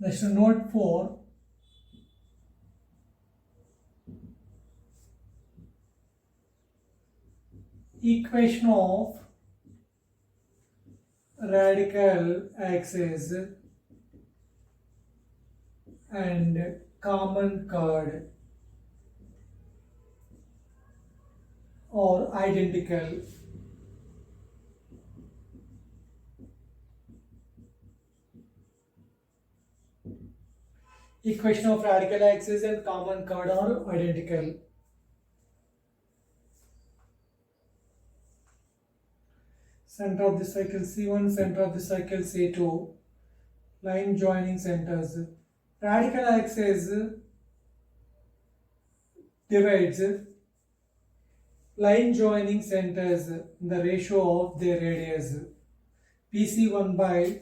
Next, note 4. Equation of radical axis and common chord are identical. Equation of radical axis and common chord are identical. Center of the circle C1, center of the circle C2, line joining centers. Radical axis divides line joining centers in the ratio of their radius. PC1 by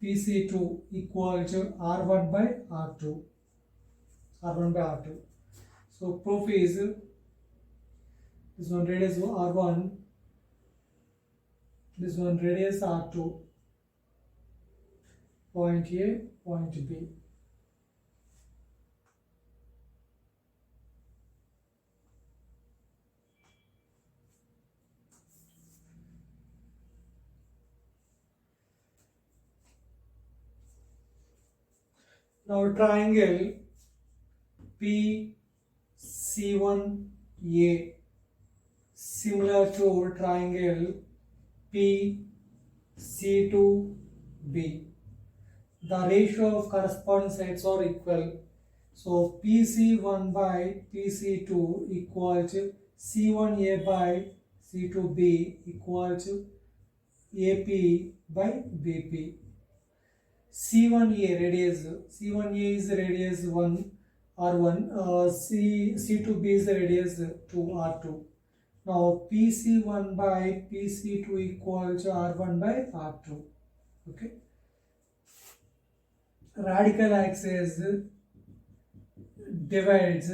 PC2 equal to R1 by R2. R1 by R2. So proof is this one radius R1, this one radius R2, point A, point B. Now triangle PCI-A similar to triangle PCI-B. The ratio of corresponding sides are equal. So PC1 by PC2 equal to C1A by C2B equal to AP by BP. C1A radius, C1A is radius 1 R1, C2B is radius 2 R2. Now PC1 by PC2 equal to R1 by R2. Okay. Radical axis divides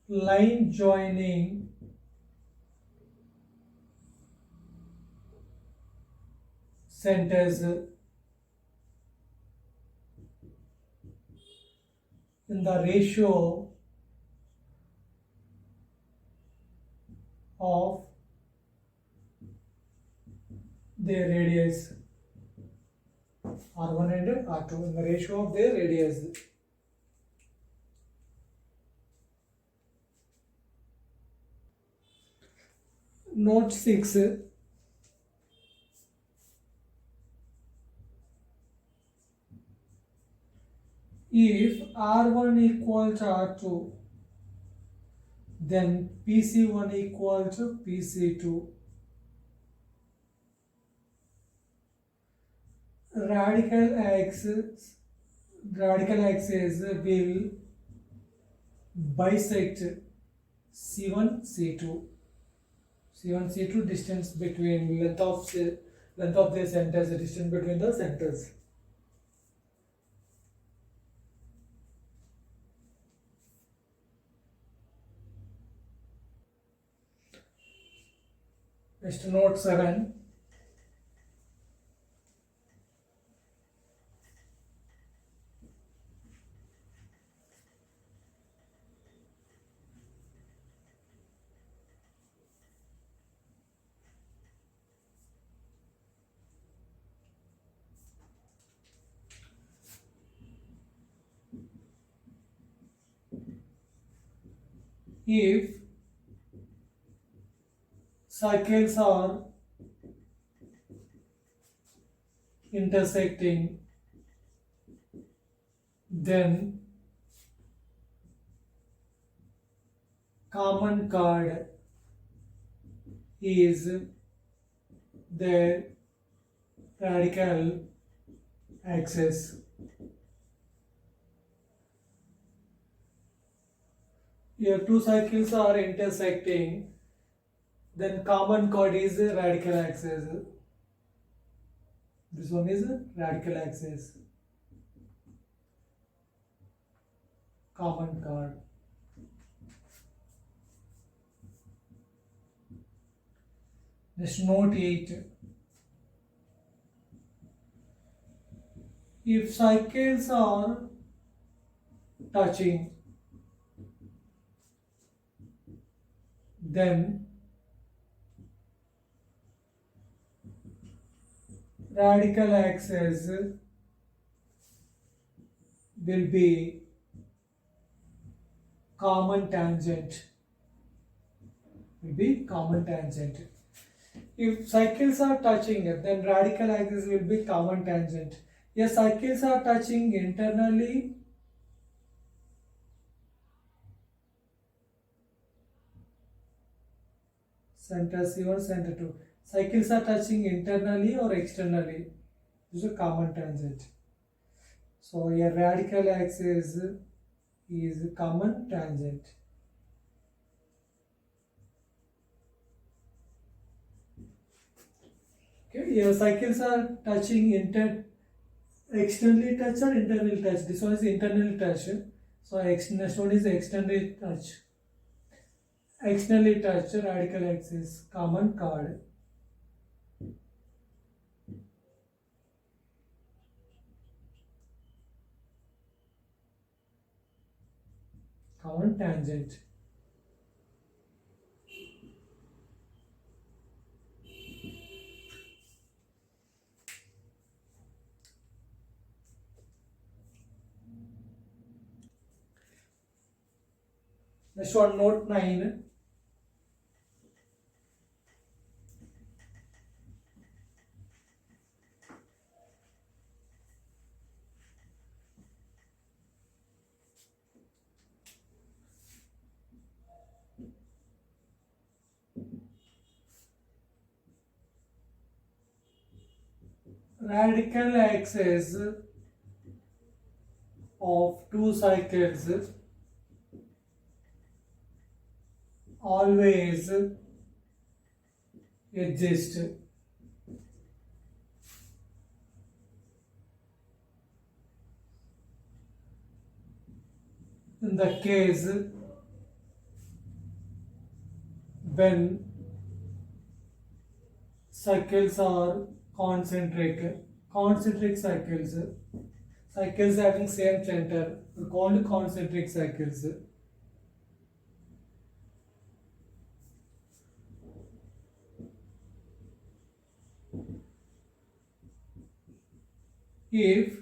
line joining centers in the ratio of their radius. R1 and R2 in the ratio of their radius. Note 6. If R1 equal to R2, then PC1 equal to PC2. Radical axis will bisect C1 C2. C1 C2 distance between length of their centers, the distance between the centers. Next, note 7. If circles are intersecting, then common chord is their radical axis. If two circles are intersecting, then common chord is radical axis. This one is radical axis. Common chord. Next, note 8. if cycles are touching, then radical axis will be common tangent. If cycles are touching, then radical axis will be common tangent. If cycles are touching internally, center C1, center 2. Cycles are touching internally or externally. This is a common tangent. So a radical axis is common tangent. Okay, your cycles are touching externally touch or internally touch. This one is internally touch. So next one is externally touch. Externally touch radical axis, common chord. Common tangent. Next one, note 9. Radical axis of two cycles always exist. In the case when cycles are concentric cycles, cycles having same center are called concentric cycles. If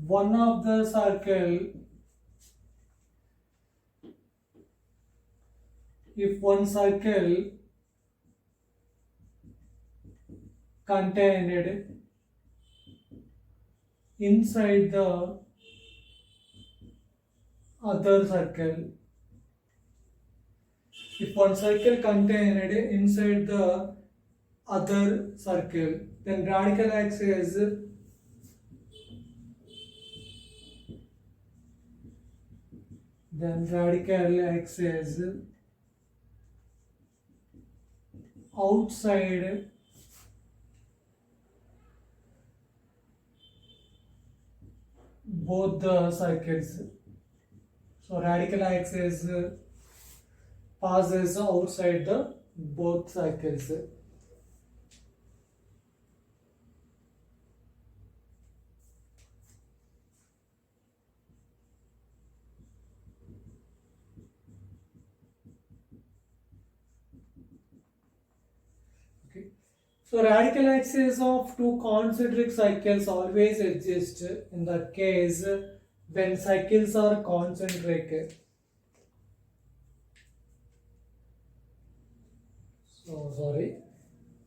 one of the one circle contained inside the other circle, if one circle contained inside the other circle, then radical axis outside both the circles. So radical axis passes outside the both circles. So radical axis of two concentric cycles always exist in the case when cycles are concentric.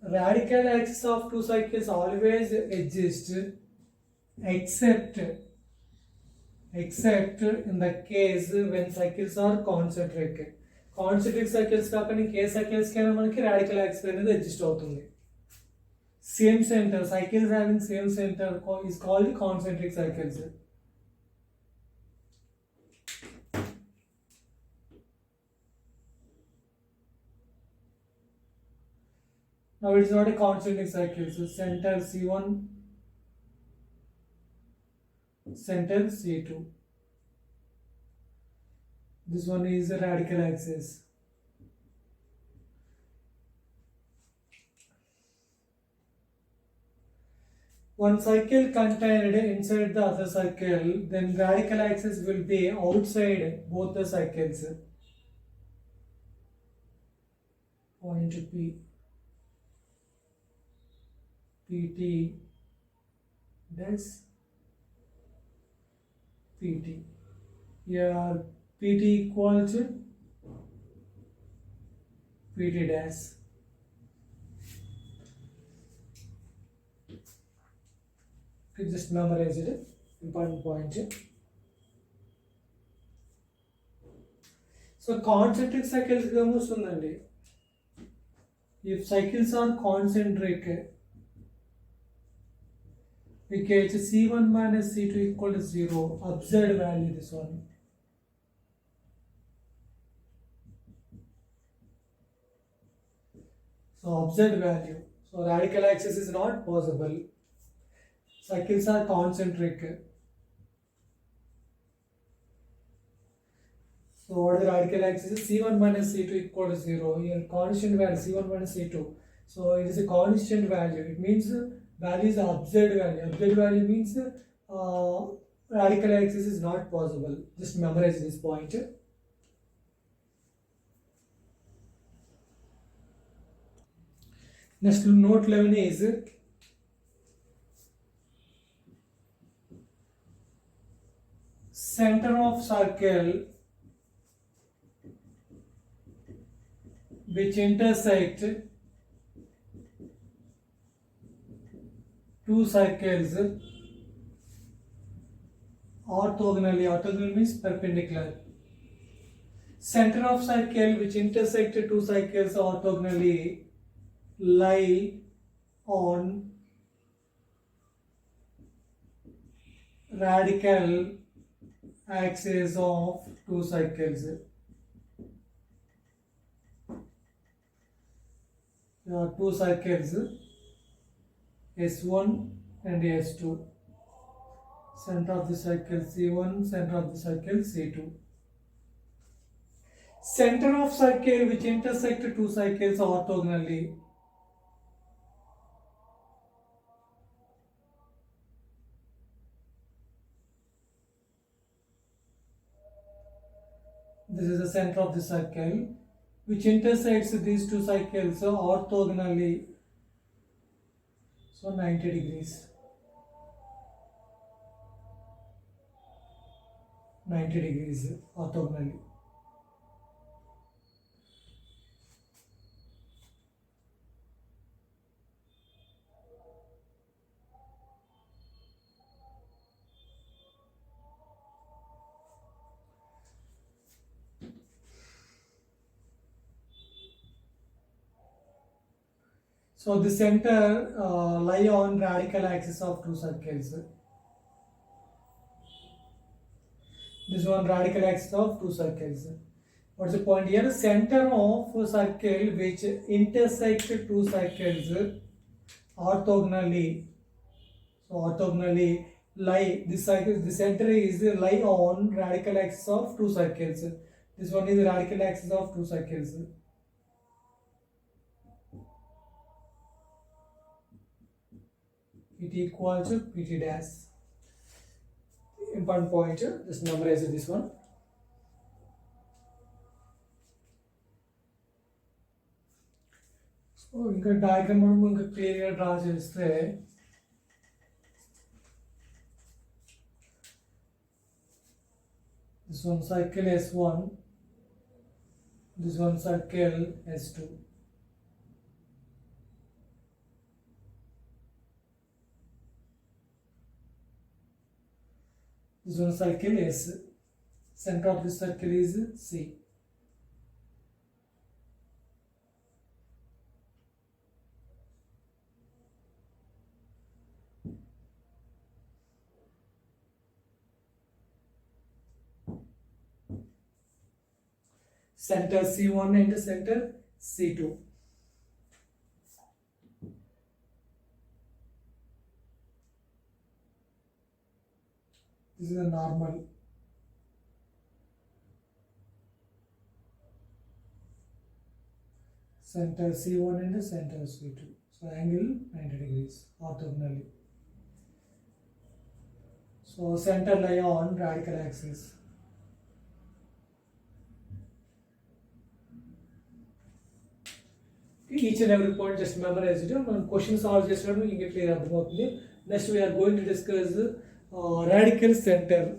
Radical axis of two cycles always exist except in the case when cycles are concentric. Concentric cycles కాకుండా k cycles కైనా మనకి radical axis అనేది exist అవుతుంది. Same center, cycles having same center is called concentric cycles. Now it is not a concentric cycle. So center C1, center C2. This one is a radical axis. one cycle contained inside the other cycle, then radical axis will be outside both the cycles. Point P, PT dash PT. Here PT equals PT dash. You just memorize it. Important point. So concentric cycles ఏమొస్తుందండి? If cycles are concentric, we get C1 minus C2 equal to 0. Absurd value this one. So absurd value. So radical axis is not possible. Cycles are concentric. So what is the radical axis? C1 minus C2 equal to 0. Here constant value C1 minus C2. So it is a constant value. It means value is absurd value. Absurd value means radical axis is not possible. Just memorize this point. Next note 11 is center of circle which intersect two cycles orthogonally. Orthogonal means perpendicular. Center of circle which intersect two cycles orthogonally lie on radical axis of two cycles. There are two cycles S1 and S2. Center of the cycle C1, center of the cycle C2. Center of circle which intersect two cycles orthogonally. This is the center of the circle which intersects these two cycles orthogonally. So 90 degrees. 90 degrees orthogonally. So the center lie on radical axis of two circles. This one radical axis of two circles. What's the point here? Center of circle which intersect two circles orthogonally. So orthogonally lie. This cycle, the center is lie on radical axis of two circles. This one is the radical axis of two circles. PT equals to PT dash. Important point, just memorize this one. So ఇంకా diagram మనం ఇంకా క్లియర్గా draw చేస్తే this one cycle S1, this one cycle S2. This one circle S. Center of this circle is C. Center C1 and center C2. This is a normal. Center C1 and center C2. So angle 90 degrees orthogonally. So center lie on radical axis. Each and every point just memorize it. When questions solve just you get clear about it. Next we are going to discuss radical center.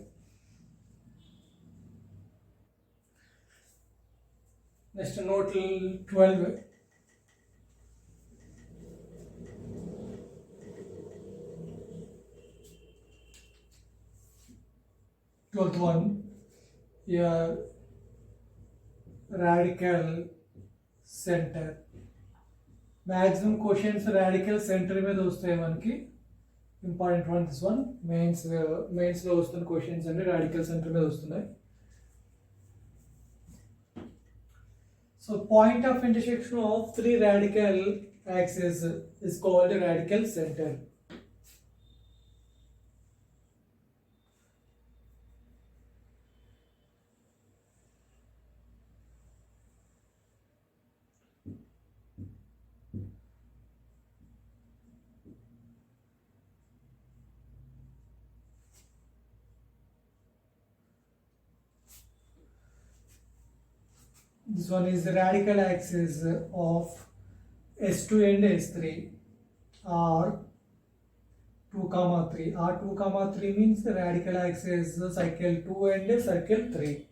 Next note 12. 12th one. Yeah, radical center. Maximum questions radical center మీద వస్తాయి మనకి. Important one this one. Mains లో వస్తున్న questions అన్ని radical center మీద వస్తున్నాయి. So point of intersection of three radical axes is called a radical center. This one is the radical axis of S2 and S3 are 2, 3. R2, 3 means the radical axis cycle 2 and cycle 3.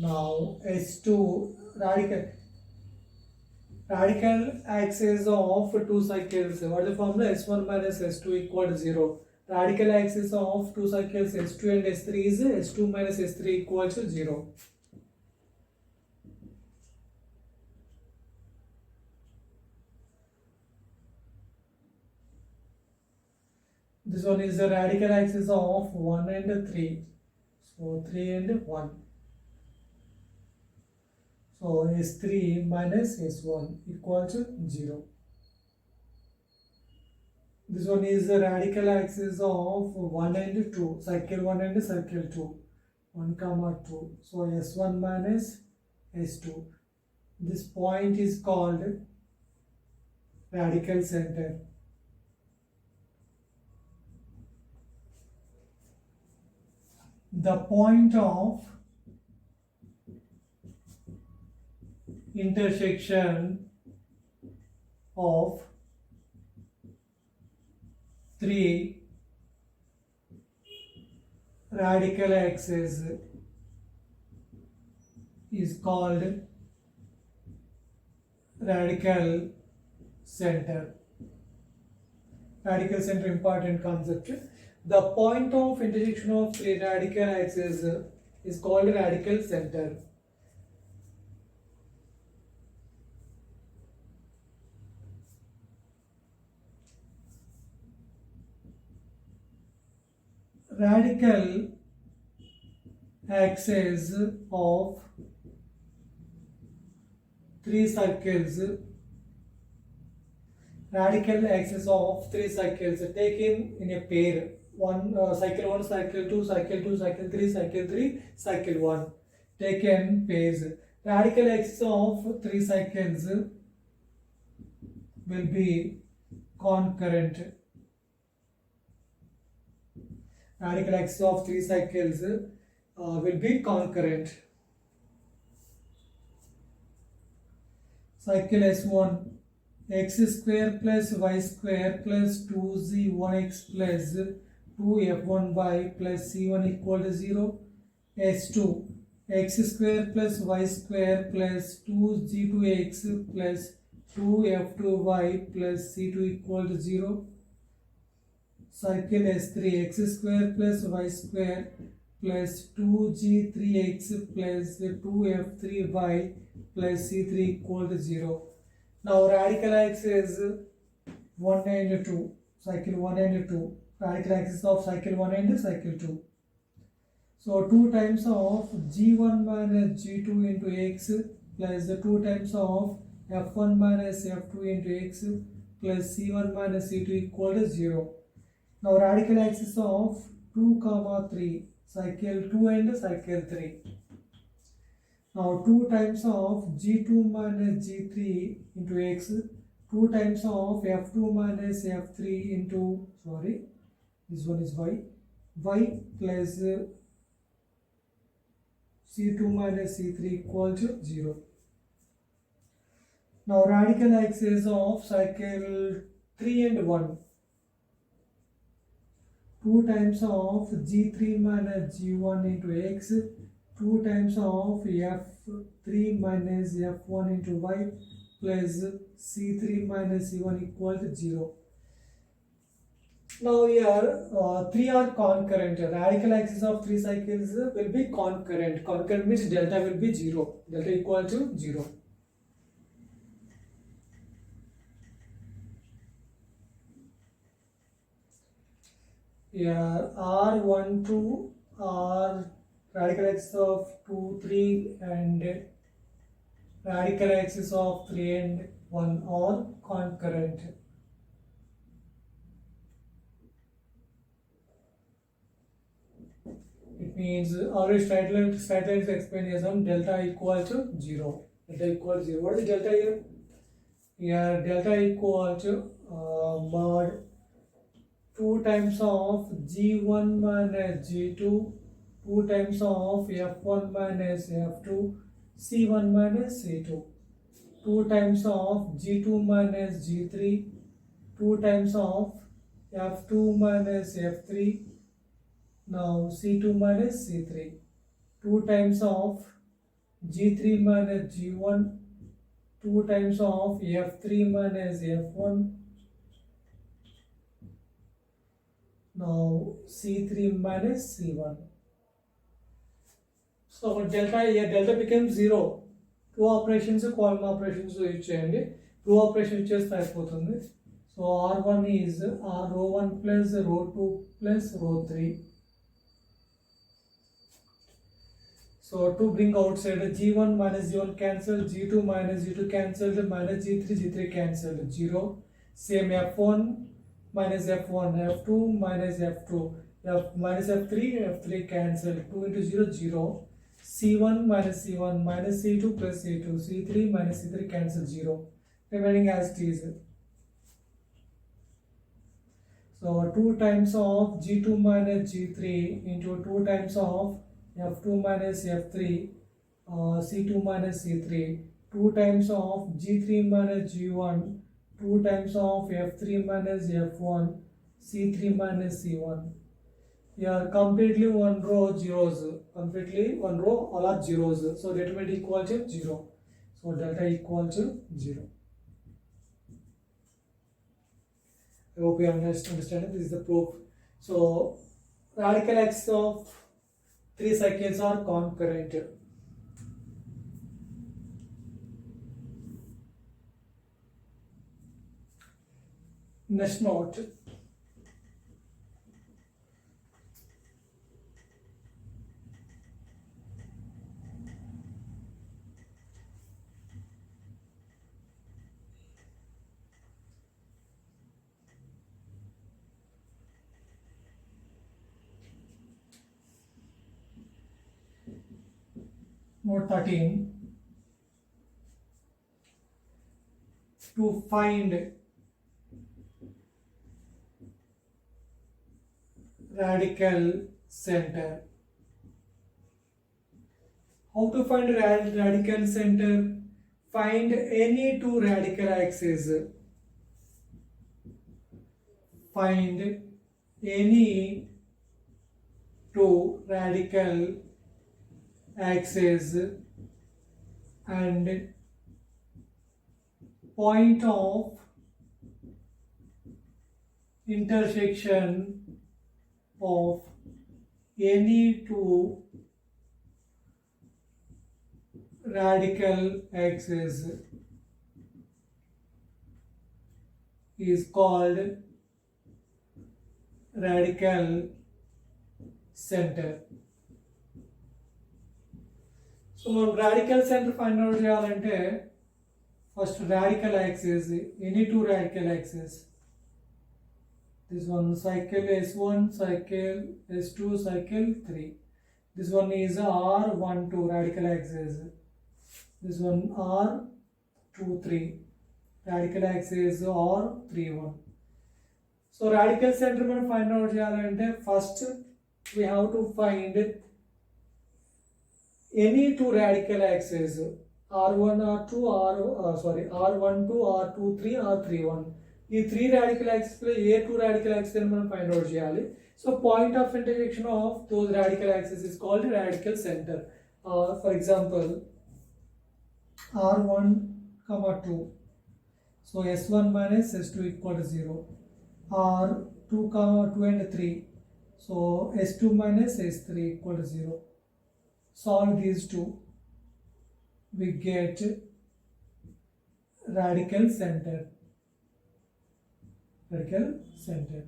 Now S2 radical axis of two cycles. What is the formula? S1 minus S2 equal to 0. Radical axis of two cycles S2 and S3 is S2 minus S3 equal to 0. This one is the radical axis of 1 and 3. So 3 and 1. So S3 minus S1 equal to 0. This one is the radical axis of 1 and 2. Cycle 1 and cycle 2. 1, 2. So S1 minus S2. This point is called radical center. The point of intersection of three radical axes is called radical center. Radical center important concept. The point of intersection of three radical axes is called radical center. Radical axes of three circles. Radical axis of three circles taken in a pair. Cycle 1, cycle 2, cycle 2, cycle 3, cycle 3, cycle 1. Taken pairs. Radical axis of three cycles will be concurrent. Radical axis of three cycles will be concurrent. Cycle S1, x square plus y square plus 2z1x plus 2f1y plus c1 equal to 0. S2, x square plus y square plus 2g2x plus 2f2y plus c2 equal to 0. Cycle S3, x square plus y square plus 2g3x plus 2f3y plus c3 equal to 0. Now radical axis 1 and 2, cycle 1 and 2, radical axis of cycle 1 and cycle 2. So 2 times of g1 minus g2 into x plus 2 times of f1 minus f2 into x plus c1 minus c2 equal to 0. Now radical axis of 2, 3, cycle 2 and cycle 3. Now 2 times of g2 minus g3 into x, 2 times of f2 minus f3 into, this one is y, y plus c2 minus c3 equal to 0. Now radical axis of cycle 3 and 1. 2 times of g3 minus g1 into x, 2 times of f3 minus f1 into y plus c3 minus c1 equal to 0. Now here 3 are concurrent. Radical axis of 3 cycles will be concurrent. Concurrent means delta will be 0. Delta equal to 0. Here R1, 2 are radical axis of 2, 3 and radical axis of 3 and 1 are concurrent. It means always straight lines explain as delta equal to 0. Delta equal to 0. What is delta here? Here delta equal to mod 2 times of g1 minus g2, 2 times of f1 minus f2, c1 minus c2, 2 times of g2 minus g3, 2 times of f2 minus f3, now c2 minus c3, 2 times of g3 minus g1, 2 times of f3 minus f1, now c3 minus c1. So delta here, delta becomes 0. Two operations, column operations use cheyandi. Two operations చేస్తే అయిపోతుంది. So r1 is r row 1 plus row 2 plus row 3. So to bring outside g1 minus g1 cancelled, g2 minus g2 cancelled, minus g3 cancelled, 0. Same f1 minus f1, f2 minus f2, minus f3 cancelled, 2 into 0, 0. c1 minus c1 minus c2 plus c2, c3 minus c3 cancel, 0. Remaining as it is. So 2 times of g2 minus g3 into 2 times of f2 minus f3, c2 minus c3, 2 times of g3 minus g1, 2 times of f3 minus f1, c3 minus c1. Here completely one row zeros, completely one row all are zeros, so determinant equal to 0. So delta equal to 0. I hope you understand. This is the proof. So radical axis of 3 cycles are concurrent. Next note. Note 13. To find radical center. How to find radical center? Find any two radical axes. Find any two radical axes and point of intersection of any two radical axes is called radical center. So radical center find out cheyalante first radical axis, any two radical axes. This one cycle S1, cycle S2, cycle 3. This one is R12 radical axis. This one R23 radical axis R31. So radical center మనం find out చేయాలంటే first we have to find any two radical axes, R1, R2, R12, R23, R31. ఈ three radical యాక్సిస్లో ఏ two radical axis మనం find out చేయాలి. So point of intersection of those radical axis is called radical centre. For example R1, 2. So S1 minus S2 equal to 0. R2, 2 and 3. So S2 minus S3 equal to 0. Solve these two. We get radical center. Radical center.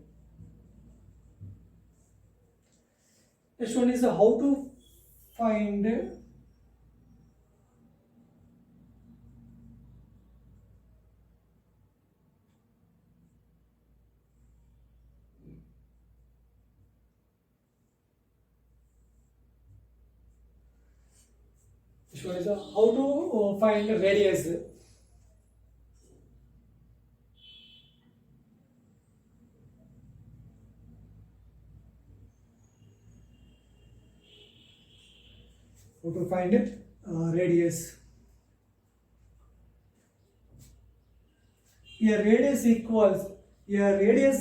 Next one is how to find how to find radius. How to find it? Radius. Here radius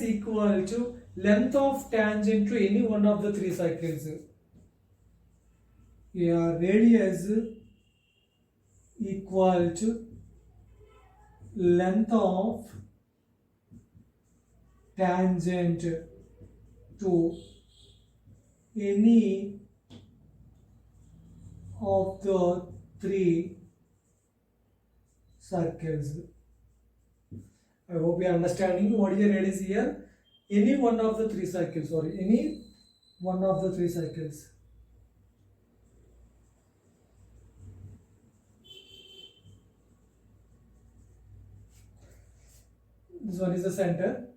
equal to length of tangent to any one of the three circles. Here radius equal to length of tangent to any of the three circles. I hope you are understanding what is the radius here. Any one of the three circles, any one of the three circles. This one is the center.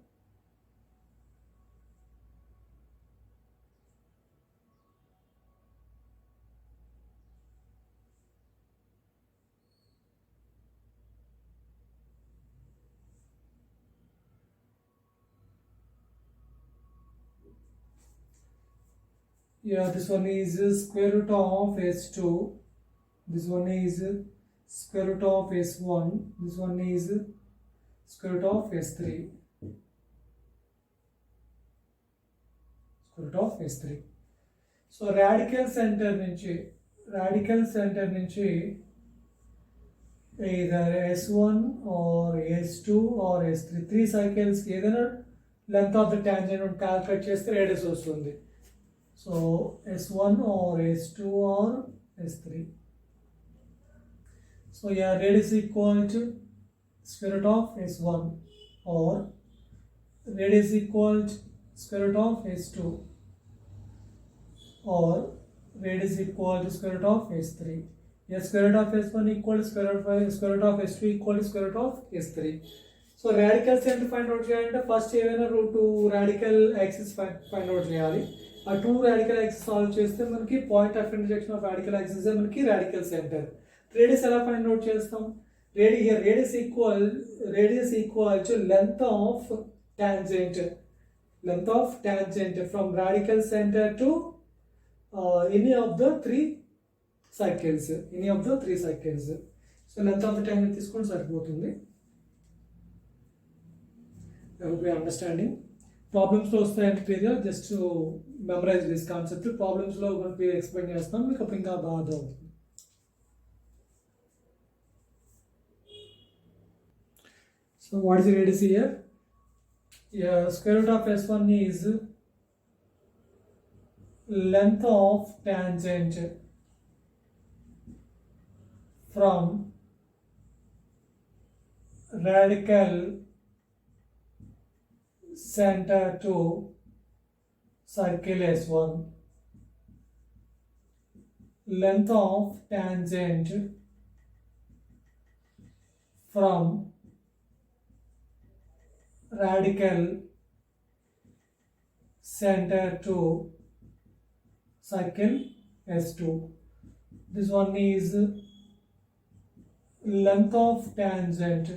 Yeah, this one is square root of S2. This one is square root of S1. This one is square root of S3. Square root of S3. So radical center నుంచి either S1 or S2 or S3 three cycles ఏదైనా length of the tangent calculate చేస్తే radius వస్తుంది. So S1 or S2 or S3. So yeah, radius equal to square root of S1 or radius equal to square root of S2 or radius equal to square root of S3. Yes, square root of S1 equal to square root of S2 equal to square root of S3. So radical center find out చేయాలంటే first ఏమైనా రూట్ radical axis find out చేయాలి. ఆ two radical axis solve చేస్తే మనకి point of intersection of radical axis మనకి radical center. Radius ఎలా find out చేస్తాం? radius equal to length of tangent from radical center to any of the three circles. So length of the tangent తీసుకొని సరిపోతుంది. I hope you are understanding. Problems లో వస్తాయంటే క్లియర్గా just memorise this concept. ప్రాబ్లమ్స్లో మనకి explain చేస్తాం, మీకు అప్పుడు ఇంకా బాగా అవుతుంది. So what is the radius here? Yeah, square root of S1 is length of tangent from radical center to circle S1. Length of tangent from radical center to circle S2. This one is length of tangent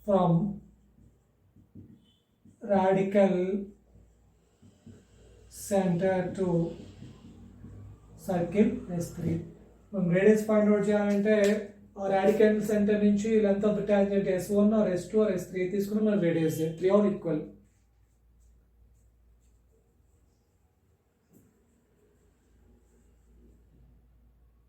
from radical centre to circle S3. మనం radius find out చేయాలంటే radical centre నుంచి length of the tangent S1 or S2 or S3 తీసుకుని మనం radius 3 are equal.